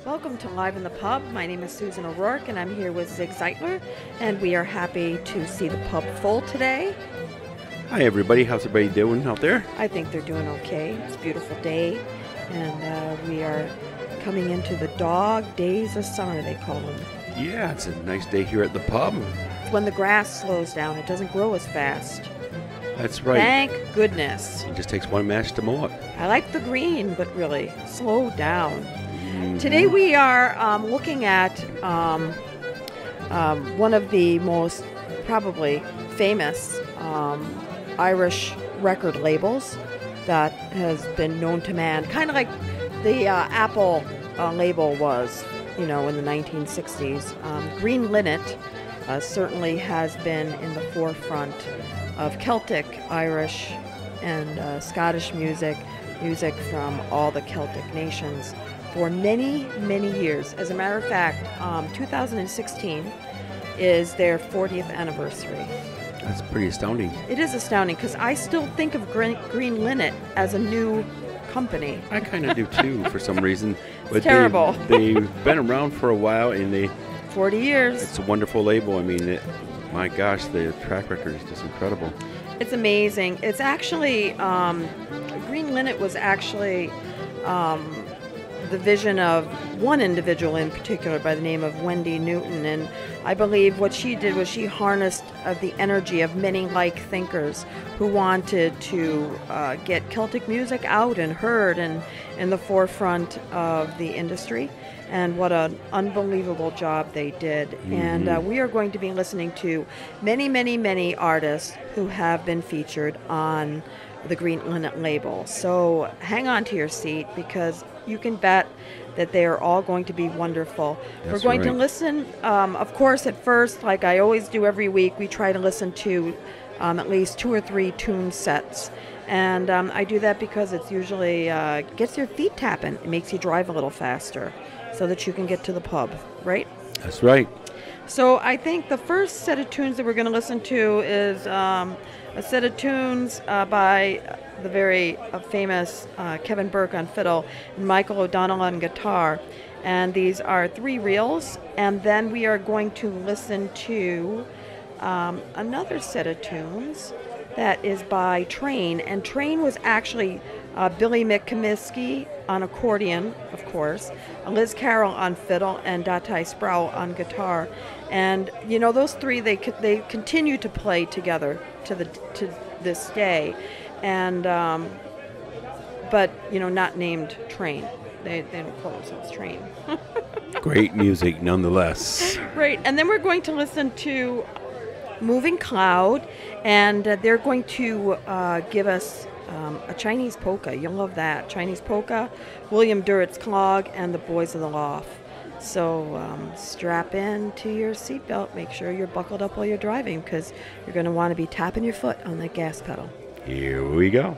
Welcome to Live in the Pub. My name is Siusan O'Rourke and I'm here with Zig Zeitler, and we are happy to see the pub full today. Hi everybody, how's everybody doing out there? I think they're doing okay. It's a beautiful day, and we are coming into the dog days of summer, they call them. Yeah, it's a nice day here at the pub. It's when the grass slows down. It doesn't grow as fast. That's right. Thank goodness. It just takes one match to mow it. I like the green, but really, slow down. Today we are looking at one of the most probably famous Irish record labels that has been known to man, kind of like the Apple label was, in the 1960s. Green Linnet certainly has been in the forefront of Celtic, Irish, and Scottish music from all the Celtic nations for many, many years. As a matter of fact, 2016 is their 40th anniversary. That's pretty astounding. It is astounding because I still think of Green Linnet as a new company. I kind of do too, for some reason. But It's terrible. They've been around for a while, and 40 years. it's a wonderful label. I mean, my gosh, the track record is just incredible. It's amazing. It's actually, Green Linnet was actually the vision of one individual in particular by the name of Wendy Newton, and I believe what she did was she harnessed the energy of many like thinkers who wanted to get Celtic music out and heard and in the forefront of the industry. And what an unbelievable job they did. Mm-hmm. And we are going to be listening to many, many, many artists who have been featured on the Green Linnet label. So hang on to your seat because you can bet that they are all going to be wonderful. That's We're going to right. listen, of course, at first, like I always do every week, we try to listen to at least 2 or 3 tune sets. And I do that because it's usually gets your feet tapping. It makes you drive a little faster so that you can get to the pub, right? That's right. So I think the first set of tunes that we're going to listen to is a set of tunes by the very famous Kevin Burke on fiddle and Michael O'Donnell on guitar. And these are 3 reels. And then we are going to listen to another set of tunes that is by Train. And Train was actually Billy McComiskey on accordion, of course, Liz Carroll on fiddle, and Datai Sproul on guitar. And those 3 they continue to play together to this day, and but not named Train. They don't call themselves Train. Great music nonetheless. Right, and then we're going to listen to Moving Cloud, and they're going to give us a Chinese polka. You'll love that. Chinese polka, William Durrett's Clog, and the Boys of the Loft. So strap in to your seatbelt. Make sure you're buckled up while you're driving because you're going to want to be tapping your foot on that gas pedal. Here we go.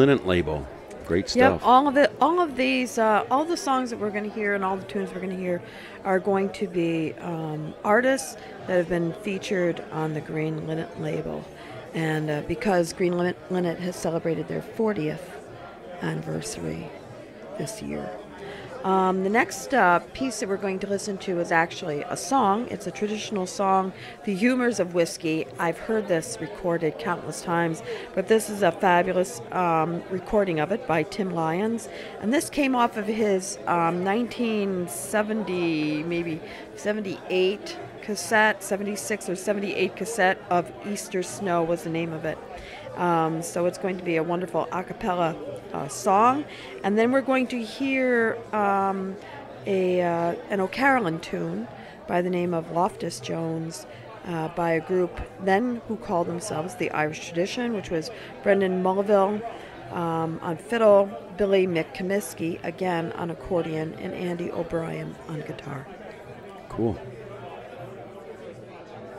Linnet label. Great Yep, stuff. all of these, all the songs that we're going to hear and all the tunes we're going to hear are going to be artists that have been featured on the Green Linnet label. And because Green Linnet has celebrated their 40th anniversary this year. The next piece that we're going to listen to is actually a song. It's a traditional song, The Humors of Whiskey. I've heard this recorded countless times, but this is a fabulous recording of it by Tim Lyons. And this came off of his 1970, maybe 78 cassette, 76 or 78 cassette of Easter Snow was the name of it. So it's going to be a wonderful a cappella song. And then we're going to hear an O'Carolan tune by the name of Loftus Jones by a group then who called themselves the Irish Tradition, which was Brendan Mulville on fiddle, Billy McComiskey again on accordion, and Andy O'Brien on guitar. Cool.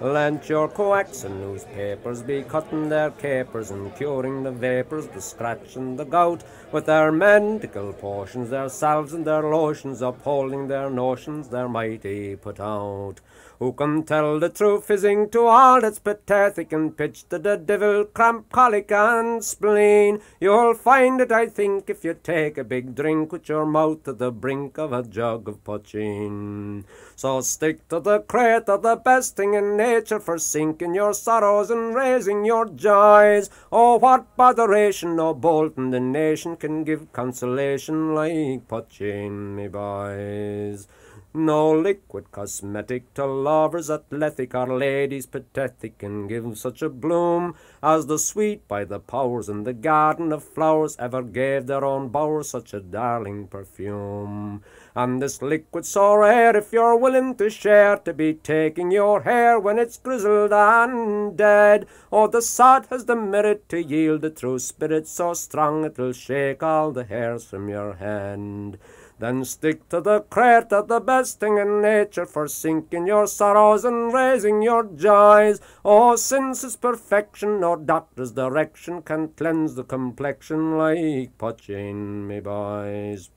Let your coax and newspapers be cutting their capers and curing the vapours, the scratch and the gout, with their medical potions, their salves and their lotions, upholding their notions, they're mighty put out. Who can tell the truth, fizzing to all that's pathetic and pitch to the devil, cramp, colic and spleen? You'll find it, I think, if you take a big drink with your mouth to the brink of a jug of poteen. So stick to the crater, the best thing in nature, for sinking your sorrows and raising your joys. Oh, what botheration, no bolt in the nation can give consolation like poteen, me boys. No liquid cosmetic to lovers athletic or ladies pathetic can give such a bloom as the sweet by the powers in the garden of flowers ever gave their own bowers such a darling perfume. And this liquid so rare, if you're willing to share, to be taking your hair when it's grizzled and dead. Oh, the sod has the merit to yield the true spirit so strong it'll shake all the hairs from your head. Then stick to the crater, the best thing in nature, for sinking your sorrows and raising your joys. Oh, since its perfection, no doctor's direction can cleanse the complexion like poteen, me boys.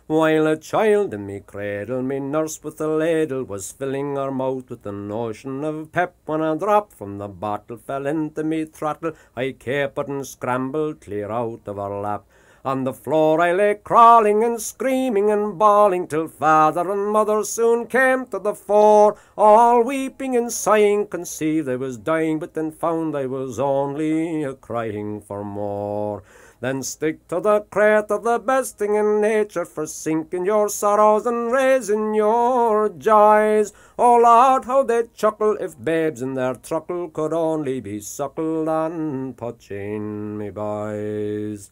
While a child in me cradle, me nurse with a ladle was filling her mouth with the notion of pep, when a drop from the bottle fell into me throttle. I capered and scrambled clear out of her lap. On the floor I lay crawling and screaming and bawling, till father and mother soon came to the fore. All weeping and sighing, conceived I was dying, but then found I was only a-crying for more. Then stick to the crater, the best thing in nature, for sinking your sorrows and raising your joys. Oh Lord, how they'd chuckle if babes in their truckle could only be suckled and poteen, me boys.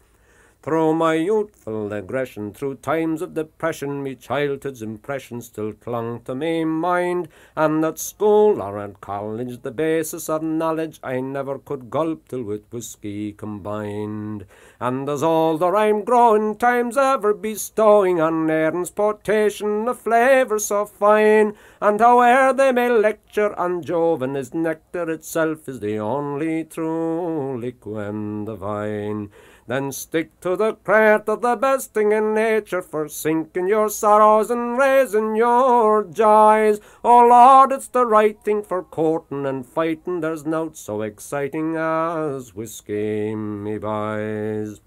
Through my youthful aggression, through times of depression, me childhood's impressions still clung to me mind. And at school or at college, the basis of knowledge I never could gulp till with whiskey combined. And as older I'm growing, time's ever bestowing on Erin's potation a flavour so fine. And howe'er they may lecture on Jove and his nectar, itself is the only true liquid divine. Then stick to the crater, the best thing in nature, for sinking your sorrows and raising your joys. Oh Lord, it's the right thing for courting and fighting, there's nought so exciting as whiskey, me boys.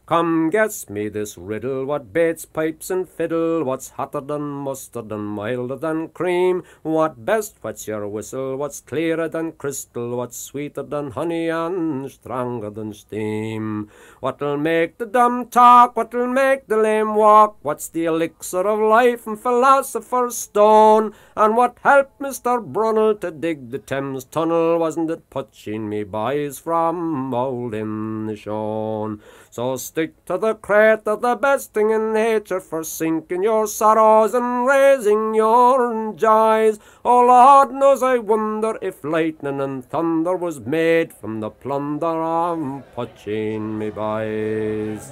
Come, guess me this riddle, what baits, pipes, and fiddle, what's hotter than mustard and milder than cream? What best wets your whistle, what's clearer than crystal, what's sweeter than honey and stronger than steam? What'll make the dumb talk, what'll make the lame walk, what's the elixir of life and philosopher's stone? And what helped Mr. Brunel to dig the Thames tunnel, wasn't it poteen, me boys, from old Inishowen? So stick to the crater, the best thing in nature, for sinking your sorrows and raising your joys. Oh Lord knows I wonder if lightning and thunder was made from the plunder of poteen, me boys.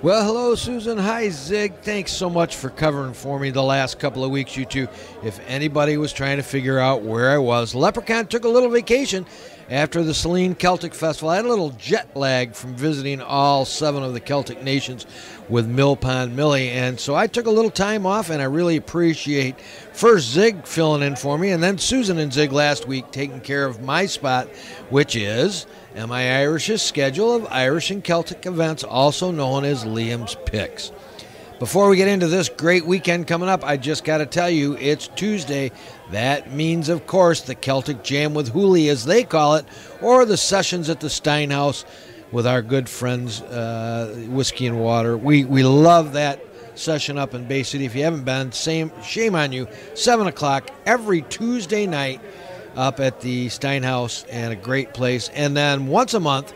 Well, hello, Susan. Hi, Zig. Thanks so much for covering for me the last couple of weeks, you two. If anybody was trying to figure out where I was, Leprechaun took a little vacation after the Saline Celtic Festival. I had a little jet lag from visiting all 7 of the Celtic nations with Mill Pond Millie, and so I took a little time off, and I really appreciate first Zig filling in for me, and then Susan and Zig last week taking care of my spot, which is Am I Irish's schedule of Irish and Celtic events, also known as Liam's Picks. Before we get into this great weekend coming up, I just got to tell you, it's Tuesday. That means, of course, the Celtic Jam with Hooli, as they call it, or the sessions at the Steinhaus with our good friends, Whiskey and Water. We love that session up in Bay City. If you haven't been, shame on you. 7 o'clock every Tuesday night up at the Steinhaus, and a great place. And then once a month,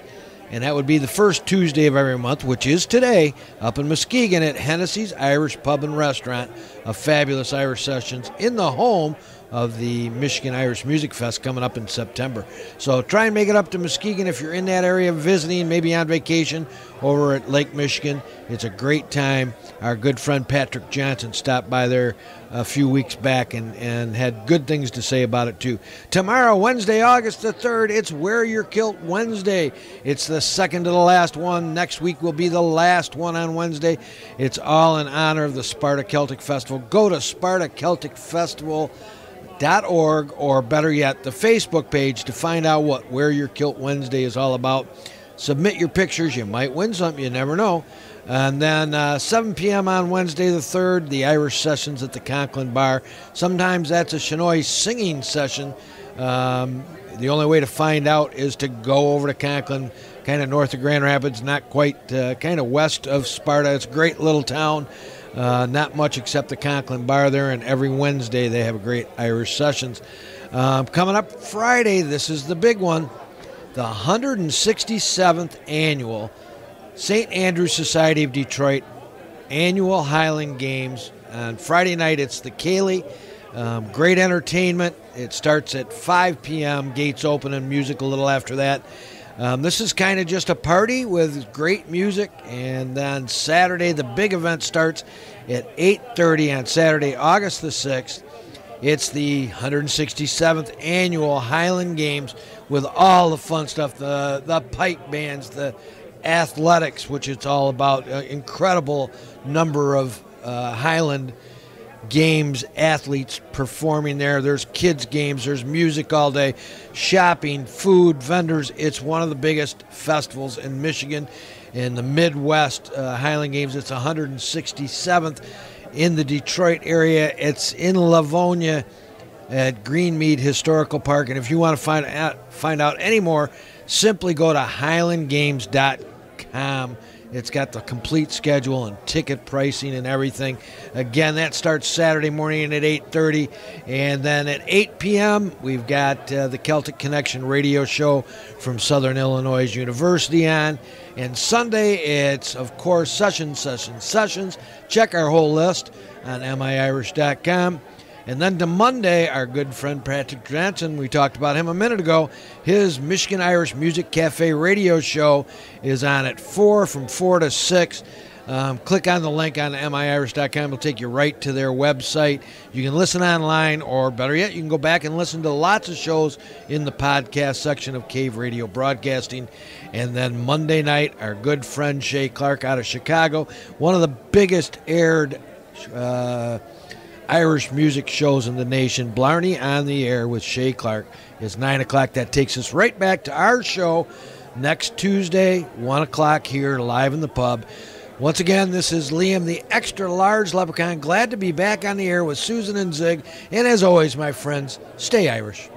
and that would be the first Tuesday of every month, which is today, up in Muskegon at Hennessy's Irish Pub and Restaurant, a fabulous Irish sessions in the home of the Michigan Irish Music Fest coming up in September. So try and make it up to Muskegon if you're in that area visiting, maybe on vacation over at Lake Michigan. It's a great time. Our good friend Patrick Johnson stopped by there a few weeks back and had good things to say about it too. Tomorrow, Wednesday, August the 3rd, it's Wear Your Kilt Wednesday. It's the second to the last one. Next week will be the last one on Wednesday. It's all in honor of the Sparta Celtic Festival. Go to SpartaCelticFestival.org, or better yet, the Facebook page, to find out what Wear Your Kilt Wednesday is all about. Submit your pictures. You might win something. You never know. And then 7 p.m. on Wednesday the 3rd, the Irish sessions at the Conklin Bar. Sometimes that's a Chinoy singing session. The only way to find out is to go over to Conklin, kind of north of Grand Rapids, not quite, kind of west of Sparta. It's a great little town. Not much except the Conklin Bar there, and every Wednesday they have a great Irish sessions. Coming up Friday, this is the big one, the 167th annual St. Andrew's Society of Detroit annual Highland Games. On Friday night, it's the Cayley. Great entertainment. It starts at 5 p.m., gates open, and music a little after that. This is kind of just a party with great music, and then Saturday, the big event starts at 8:30 on Saturday, August the 6th. It's the 167th annual Highland Games with all the fun stuff, the pipe bands, the athletics, which it's all about. Incredible number of Highland Games athletes performing there. There's kids games, there's music all day, shopping, food, vendors. It's one of the biggest festivals in Michigan. In the Midwest, Highland Games, it's 167th. In the Detroit area, it's in Livonia at Greenmead Historical Park. And if you want to find out any more, simply go to highlandgames.com. It's got the complete schedule and ticket pricing and everything. Again, that starts Saturday morning at 8:30. And then at 8 p.m., we've got the Celtic Connection radio show from Southern Illinois University on. And Sunday, it's, of course, Sessions. Check our whole list on miirish.com. And then to Monday, our good friend Patrick Johnson, we talked about him a minute ago, his Michigan Irish Music Cafe radio show is on at 4, from 4 to 6. Click on the link on miirish.com. It'll take you right to their website. You can listen online, or better yet, you can go back and listen to lots of shows in the podcast section of Cave Radio Broadcasting. And then Monday night, our good friend Shay Clark out of Chicago, one of the biggest aired Irish music shows in the nation, Blarney on the Air with Shay Clark, is 9 o'clock. That takes us right back to our show next Tuesday, 1 o'clock here, live in the pub. Once again, this is Liam, the extra large leprechaun. Glad to be back on the air with Susan and Zig. And as always, my friends, stay Irish.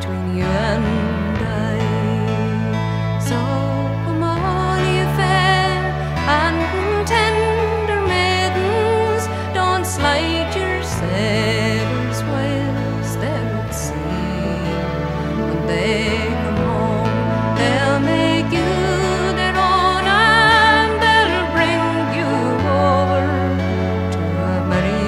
between night your sailors wails there at sea. When they come home, they'll make you their own, and they'll bring you over to America.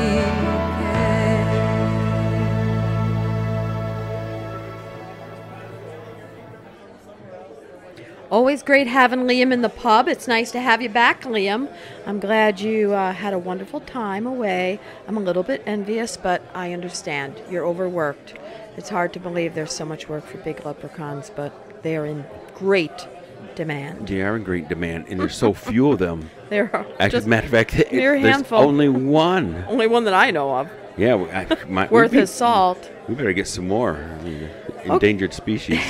Always great having Liam in the pub. It's nice to have you back, Liam. I'm glad you had a wonderful time away. I'm a little bit envious, but I understand. You're overworked. It's hard to believe there's so much work for big leprechauns, but they are in great demand. They are in great demand, and there's so few of them. There are As a matter of fact, mere there's handful. only one. Only one that I know of. Yeah, Worth his salt. We better get some more. I mean, endangered species.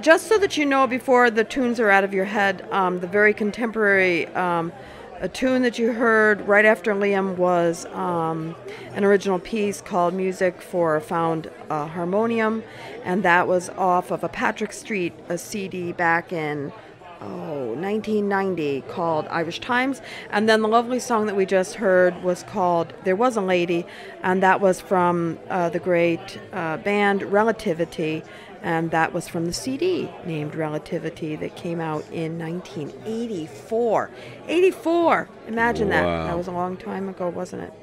Just so that you know, before the tunes are out of your head, the very contemporary a tune that you heard right after Liam was an original piece called Music for a Found Harmonium, and that was off of a Patrick Street a CD back in 1990 called Irish Times. And then the lovely song that we just heard was called There Was a Lady, and that was from the great band Relativity, and that was from the CD named Relativity that came out in 1984. 84! Imagine that. Wow. That was a long time ago, wasn't it?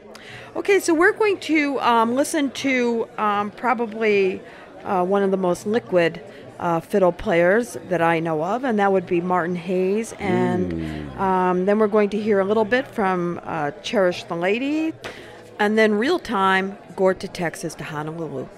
Okay, so we're going to listen to probably one of the most liquid fiddle players that I know of, and that would be Martin Hayes. And then we're going to hear a little bit from Cherish the Lady, and then real time, Gort to Texas to Honolulu.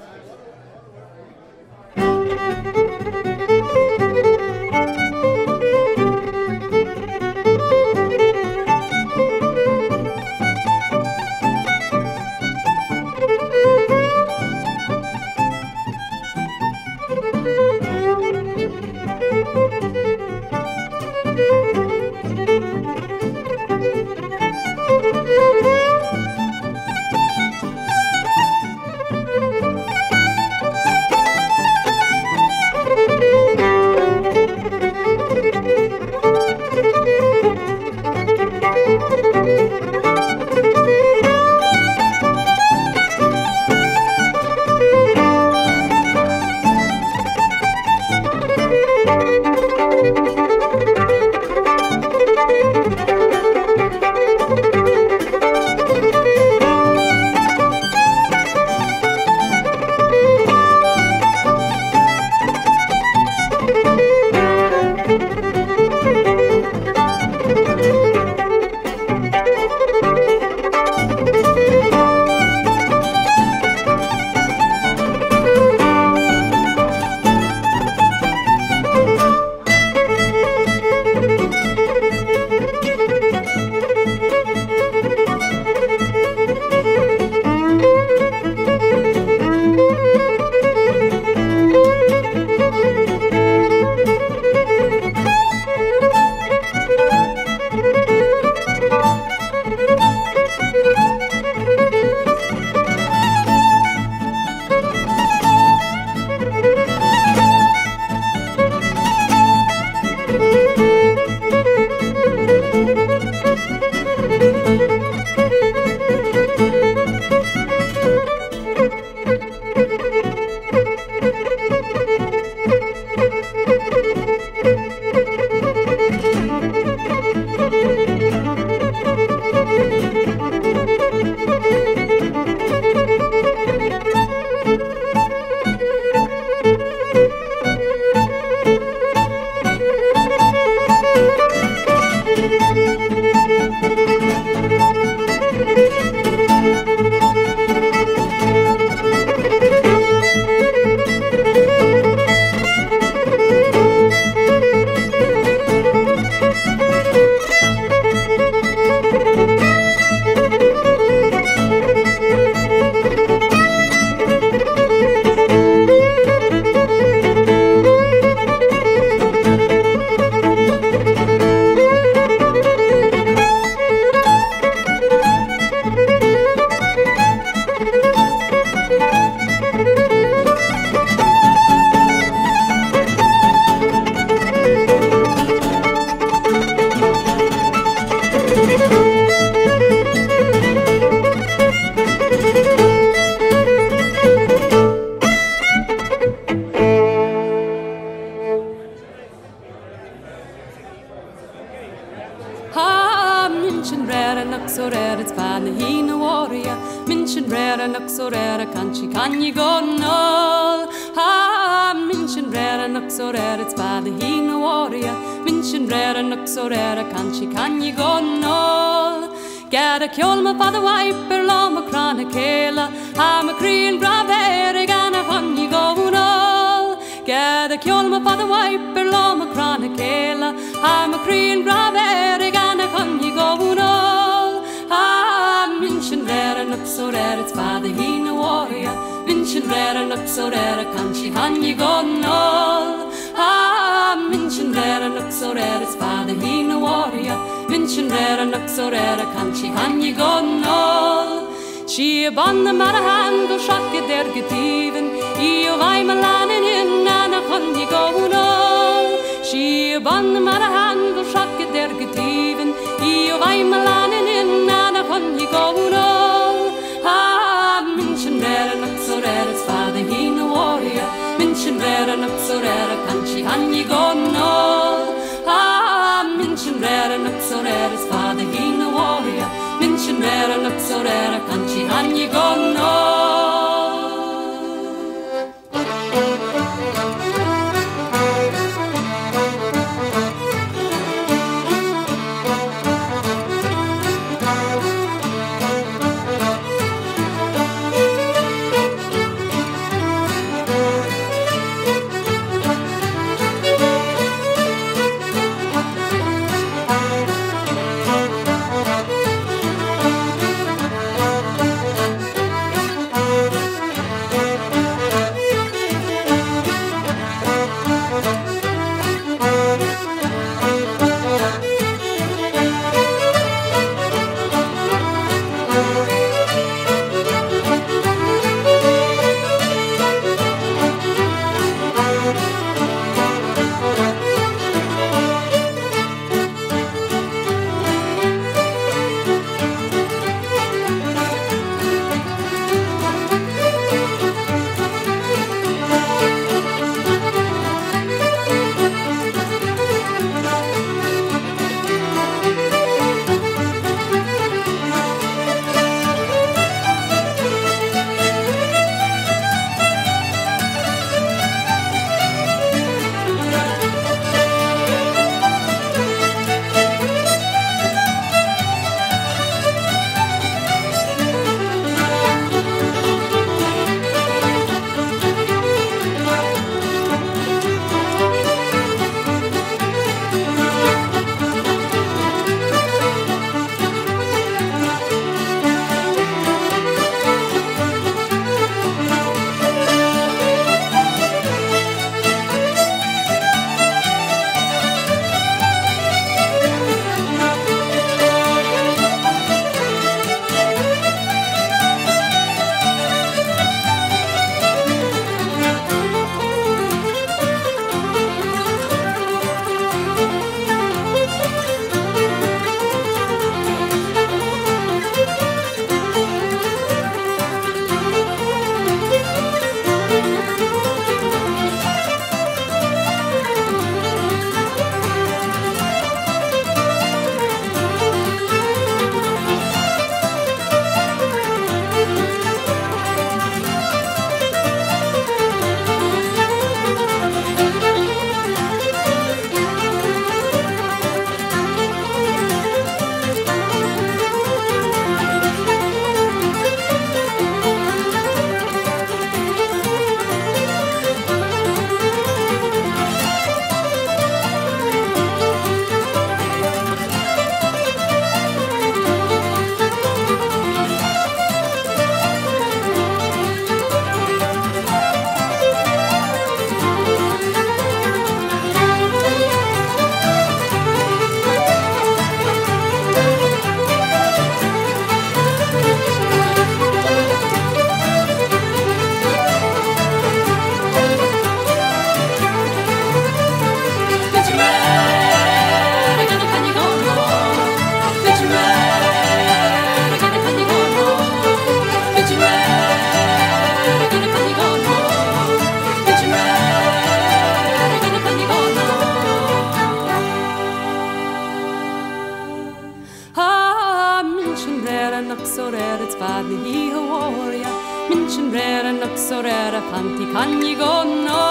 it's bad, the hina warrior. Minchin rare and so rare, can you go null? Minchin rare and so rare, it's bad, the hina warrior. Minchin rare and so rare, can you go null? Get a kjolma for the wiper, lom a crana kela. I'm a green braverig and a honey go null. Get a kjolma for the wiper, lom a crana kela. I'm a green braverig and a honey go null. Minchin rare and so rare, it's bad, the hina warrior. Minchin rare and so rare, can you go null? Minchin rare and so rare, it's bad, the hina warrior. Minchin rare and so rare, can you go null? She a bonne mar a hand go shakke der getiven. I o vai malanen in and a honey go null. She a bonne mar a hand go shakke der getiven. I o vai malanen in and a honey go null. Minchin rare and so rare, it's father hina warrior. Minchin rare and so rare, can you go null? Minchin rare and so rare, it's father hina warrior. Minchin rare and so rare, can you go null? rare nog så rare it's bad he warrior Minchen rare nog så rare kan you go no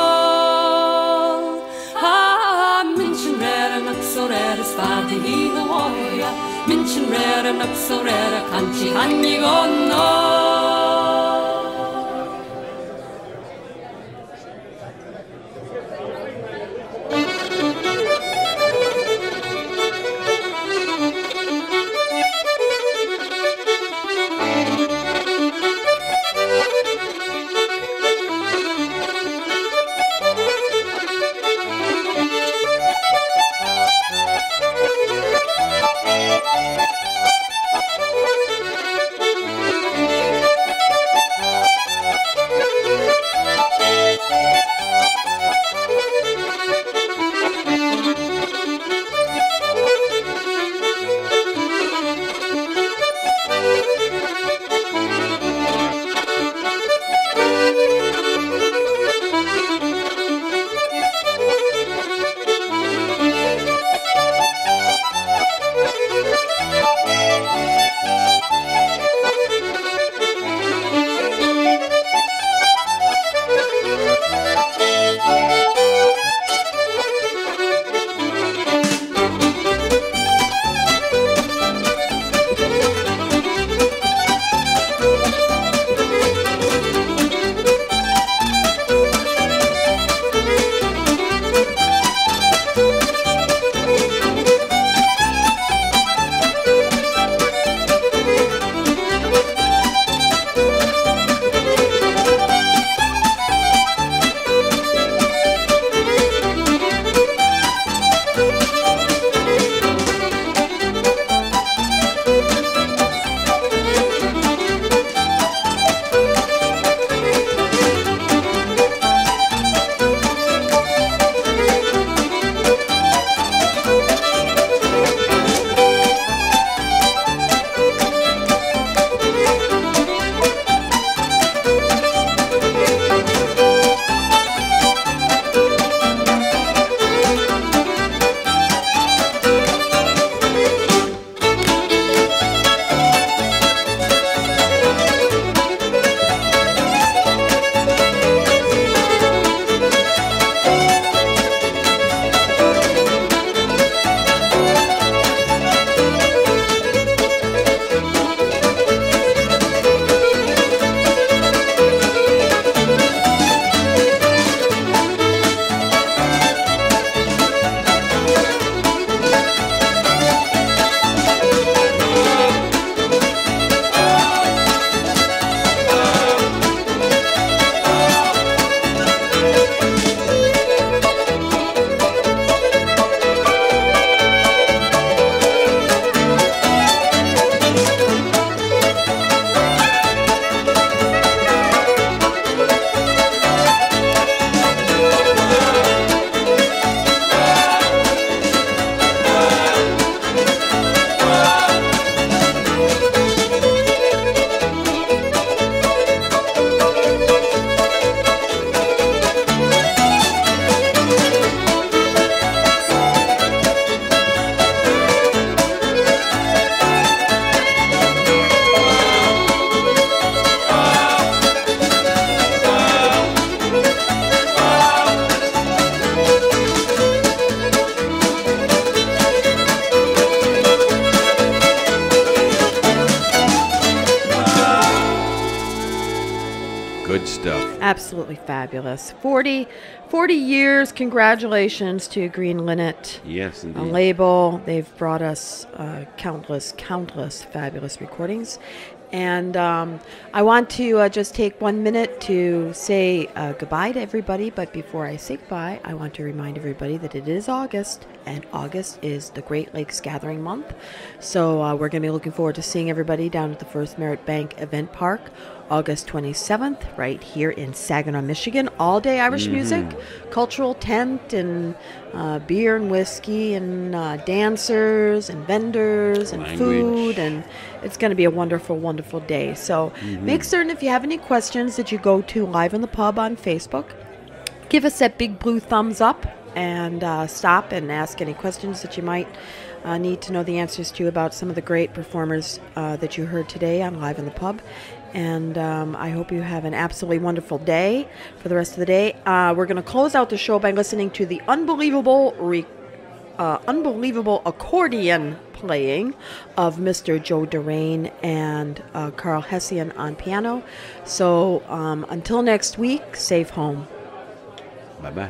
Minchen rare nog så rare it's bad he warrior Minchen rare nog så rare kan you go no Absolutely fabulous. 40 years. Congratulations to Green Linnet. Yes, indeed. A label. They've brought us countless fabulous recordings. And I want to just take 1 minute to say goodbye to everybody. But before I say goodbye, I want to remind everybody that it is August, and August is the Great Lakes Gathering Month. So we're going to be looking forward to seeing everybody down at the First Merit Bank Event Park, August 27th, right here in Saginaw, Michigan. All day Irish music, cultural tent, and beer and whiskey, and dancers and vendors and food, and it's going to be a wonderful, wonderful day. So make certain if you have any questions that you go to Live in the Pub on Facebook. Give us that big blue thumbs up and stop and ask any questions that you might need to know the answers to about some of the great performers that you heard today on Live in the Pub. And I hope you have an absolutely wonderful day for the rest of the day. We're going to close out the show by listening to the unbelievable accordion playing of Mr. Joe Durain and Carl Hessian on piano. So until next week, safe home. Bye-bye.